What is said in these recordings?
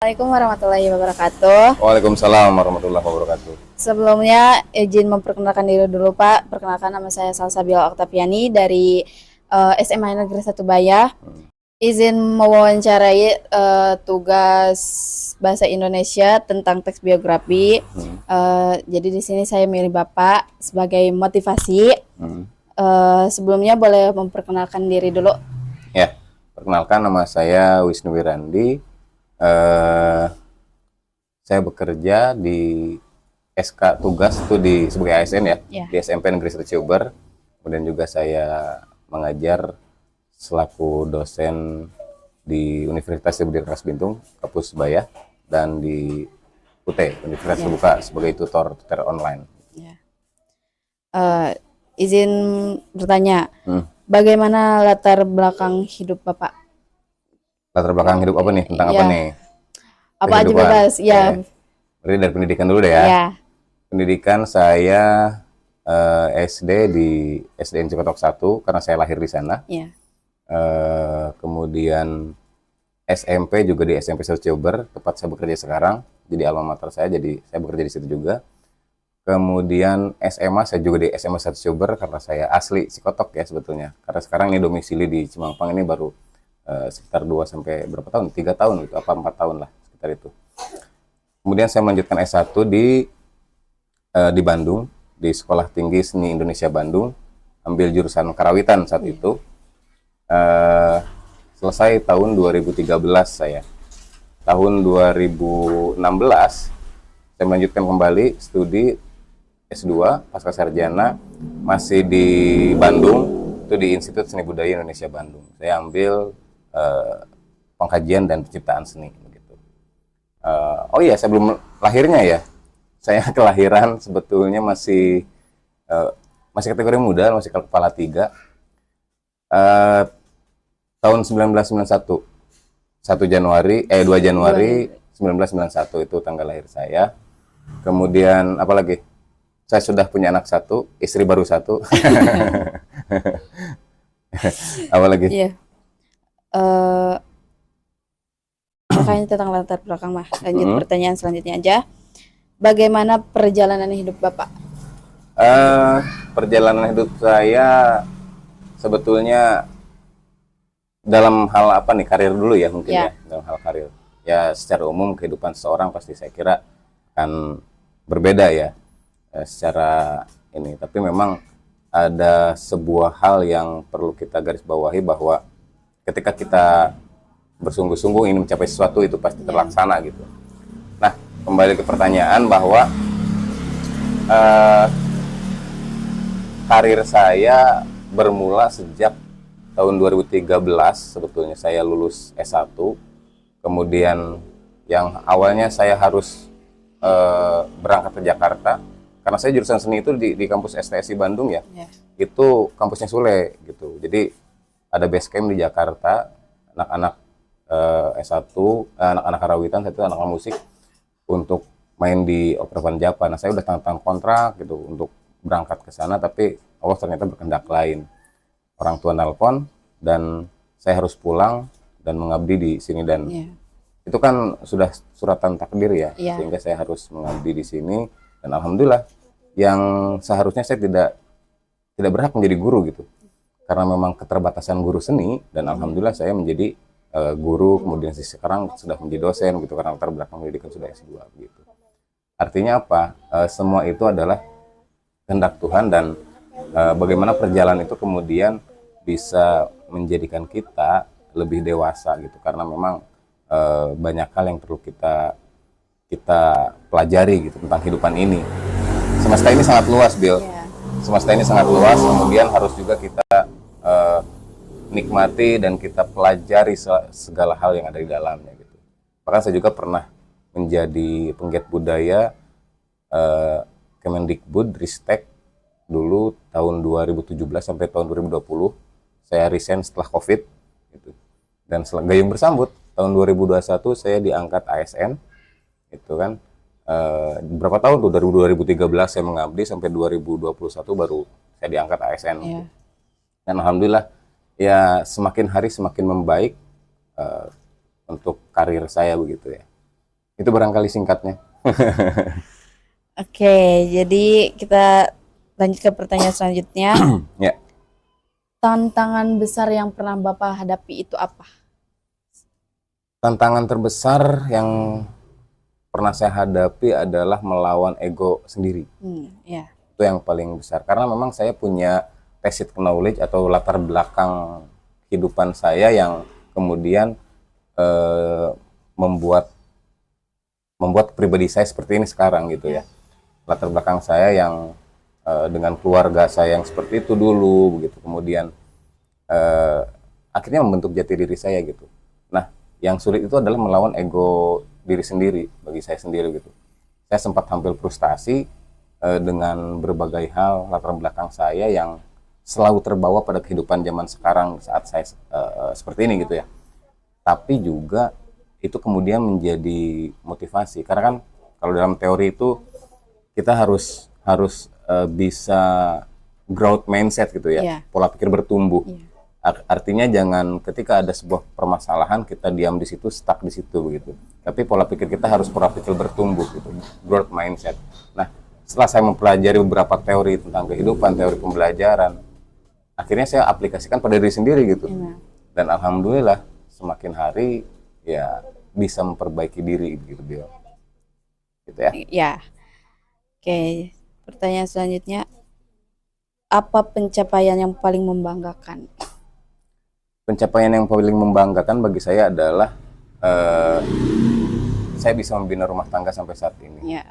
Assalamualaikum warahmatullahi wabarakatuh. Waalaikumsalam warahmatullahi wabarakatuh. Sebelumnya izin memperkenalkan diri dulu Pak. Perkenalkan nama saya Salsabila Oktaviani dari SMA Negeri 1 Baya. Izin mewawancarai tugas bahasa Indonesia tentang teks biografi. Jadi di sini saya milih Bapak sebagai motivasi. Sebelumnya boleh memperkenalkan diri dulu. Ya, perkenalkan nama saya Wisnu Wirandi. Saya bekerja di SK tugas itu sebagai ASN ya, di SMP Negeri 1 Ciuber. Kemudian juga saya mengajar selaku dosen di Universitas Budi Keras Bintung, Kampus Baya, dan di UT, Universitas Terbuka sebagai tutor online. Izin bertanya, bagaimana latar belakang hidup Bapak? Latar belakang hidup apa nih? Tentang apa nih? Apa aja bebas, ya. Berarti dari pendidikan dulu deh ya. Ya. Pendidikan saya SD di SDN Cipatok 1 karena saya lahir di sana. Ya. Kemudian SMP juga di SMP 1 Ciuber, tempat saya bekerja sekarang. Jadi alma mater saya, jadi saya bekerja di situ juga. Kemudian SMA saya juga di SMA 1 Ciuber karena saya asli Cikotok ya sebetulnya. Karena sekarang ini domisili di Cimampang, ini baru sekitar 2 sampai berapa tahun? 3 tahun gitu, apa 4 tahun lah sekitar itu. Kemudian saya melanjutkan S1 di Bandung, di Sekolah Tinggi Seni Indonesia Bandung, ambil jurusan karawitan saat itu. Selesai tahun 2013 saya. Tahun 2016 saya melanjutkan kembali studi S2 pasca sarjana masih di Bandung, itu di Institut Seni Budaya Indonesia Bandung. Saya ambil pengkajian dan penciptaan seni begitu. Oh iya, sebelum lahirnya ya, saya kelahiran sebetulnya masih kategori muda, masih kepala 3. Tahun 1991, 2 Januari 1991 itu tanggal lahir saya. Kemudian apalagi? Saya sudah punya anak 1, istri baru 1. Apalagi? Iya. Makanya tentang latar belakang mah. Lanjut pertanyaan selanjutnya aja. Bagaimana perjalanan hidup Bapak? Perjalanan hidup saya sebetulnya dalam hal apa nih, karir dulu ya mungkin ya, dalam hal karir. Ya secara umum kehidupan seseorang pasti saya kira akan berbeda ya secara ini. Tapi memang ada sebuah hal yang perlu kita garis bawahi bahwa ketika kita bersungguh-sungguh ingin mencapai sesuatu itu pasti terlaksana gitu. Nah, kembali ke pertanyaan bahwa karir saya bermula sejak tahun 2013 sebetulnya saya lulus S1. Kemudian yang awalnya saya harus berangkat ke Jakarta karena saya jurusan seni itu di kampus STSI Bandung ya. Itu kampusnya Sule gitu. Jadi ada base camp di Jakarta, anak-anak S1, anak-anak karawitan, saya itu anak-anak musik untuk main di Opera Van Java. Nah, saya udah tanda kontrak gitu untuk berangkat ke sana, tapi Allah ternyata berkehendak lain. Orang tua nelpon dan saya harus pulang dan mengabdi di sini dan itu kan sudah suratan takdir ya, sehingga saya harus mengabdi di sini dan alhamdulillah yang seharusnya saya tidak berhak menjadi guru gitu. Karena memang keterbatasan guru seni dan alhamdulillah saya menjadi guru, kemudian sekarang sudah menjadi dosen gitu karena latar belakang pendidikan sudah S2 gitu. Artinya apa? Semua itu adalah kehendak Tuhan dan bagaimana perjalanan itu kemudian bisa menjadikan kita lebih dewasa gitu karena memang banyak hal yang perlu kita pelajari gitu tentang kehidupan ini. Semesta ini sangat luas, Bill. Semesta ini sangat luas, kemudian harus juga kita nikmati dan kita pelajari segala hal yang ada di dalamnya gitu. Bahkan saya juga pernah menjadi penggiat budaya Kemendikbud Ristek dulu tahun 2017 sampai tahun 2020. Saya resign setelah Covid gitu. Dan gayung bersambut tahun 2021 saya diangkat ASN itu kan. Berapa tahun tuh, dari 2013 saya mengabdi sampai 2021 baru saya diangkat ASN gitu. Dan alhamdulillah ya semakin hari semakin membaik untuk karir saya begitu ya. Itu barangkali singkatnya. Oke, jadi kita lanjut ke pertanyaan selanjutnya. Ya, Tantangan besar yang pernah Bapak hadapi itu apa? tantangan terbesar yang pernah saya hadapi adalah melawan ego sendiri. Ya, Itu yang paling besar. Karena memang saya punya basic knowledge atau latar belakang kehidupan saya yang kemudian eh, membuat pribadi saya seperti ini sekarang gitu ya. Latar belakang saya yang dengan keluarga saya yang seperti itu dulu begitu. Kemudian akhirnya membentuk jati diri saya gitu. Nah, yang sulit itu adalah melawan ego diri sendiri bagi saya sendiri gitu. Saya sempat hampir frustasi dengan berbagai hal latar belakang saya yang selalu terbawa pada kehidupan zaman sekarang saat saya seperti ini gitu ya. Tapi juga itu kemudian menjadi motivasi karena kan kalau dalam teori itu kita harus bisa growth mindset gitu ya, Iya. pola pikir bertumbuh. Iya. Artinya jangan ketika ada sebuah permasalahan kita diam di situ, stuck di situ begitu. Tapi pola pikir kita harus pola pikir bertumbuh gitu, growth mindset. Nah, setelah saya mempelajari beberapa teori tentang kehidupan, teori pembelajaran, akhirnya saya aplikasikan pada diri sendiri gitu. Iya. Dan alhamdulillah semakin hari ya bisa memperbaiki diri gitu dia. Gitu ya. Ya. Oke, pertanyaan selanjutnya, apa pencapaian yang paling membanggakan? Pencapaian yang paling membanggakan bagi saya adalah saya bisa membina rumah tangga sampai saat ini. Ya.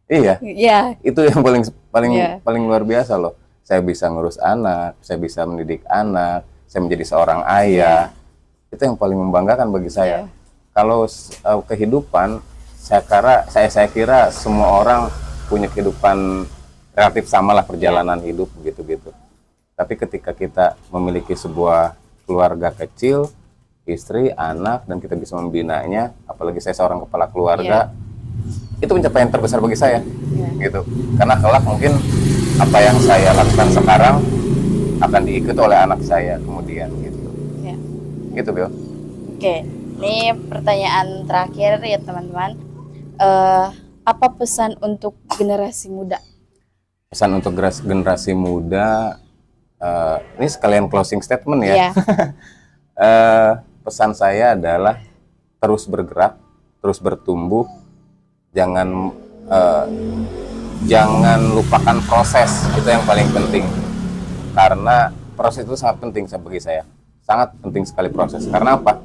Iya, Ya. itu yang paling paling Iya. paling luar biasa loh. Saya bisa ngurus anak, saya bisa mendidik anak, saya menjadi seorang ayah. Itu yang paling membanggakan bagi saya. Iya. Kalau kehidupan, saya kira semua orang punya kehidupan relatif sama lah perjalanan hidup begitu-gitu. Tapi ketika kita memiliki sebuah keluarga kecil, istri, anak, dan kita bisa membinanya, apalagi saya seorang kepala keluarga, itu pencapaian terbesar bagi saya, gitu. Karena kelak mungkin apa yang saya lakukan sekarang akan diikuti oleh anak saya kemudian, gitu. Ya. Gitu, Bill. Oke, ini pertanyaan terakhir ya teman-teman. Apa pesan untuk generasi muda? Pesan untuk generasi muda, ini sekalian closing statement ya. Iya. Pesan saya adalah terus bergerak, terus bertumbuh, jangan lupakan proses, itu yang paling penting. Karena proses itu sangat penting bagi saya, sangat penting sekali proses. Karena apa?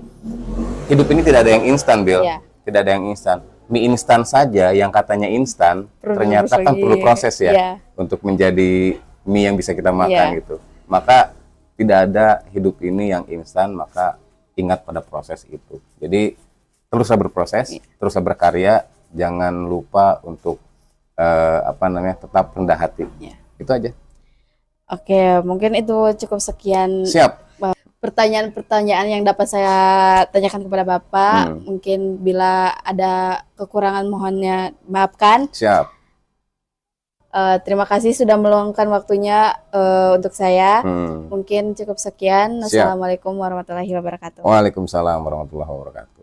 Hidup ini tidak ada yang instan, Bill. Iya. Tidak ada yang instan. Mie instan saja yang katanya instan, ternyata kan lagi. perlu proses ya, Iya. untuk menjadi mie yang bisa kita makan Iya. gitu. Maka tidak ada hidup ini yang instan, maka ingat pada proses itu. Jadi teruslah berproses, teruslah berkarya, jangan lupa untuk tetap rendah hati. Iya. Itu aja. Oke, mungkin itu cukup sekian Siap. pertanyaan-pertanyaan yang dapat saya tanyakan kepada Bapak. Mungkin bila ada kekurangan mohonnya maafkan. Siap. Terima kasih sudah meluangkan waktunya untuk saya. Mungkin cukup sekian. Siap. Assalamualaikum warahmatullahi wabarakatuh. Waalaikumsalam warahmatullahi wabarakatuh.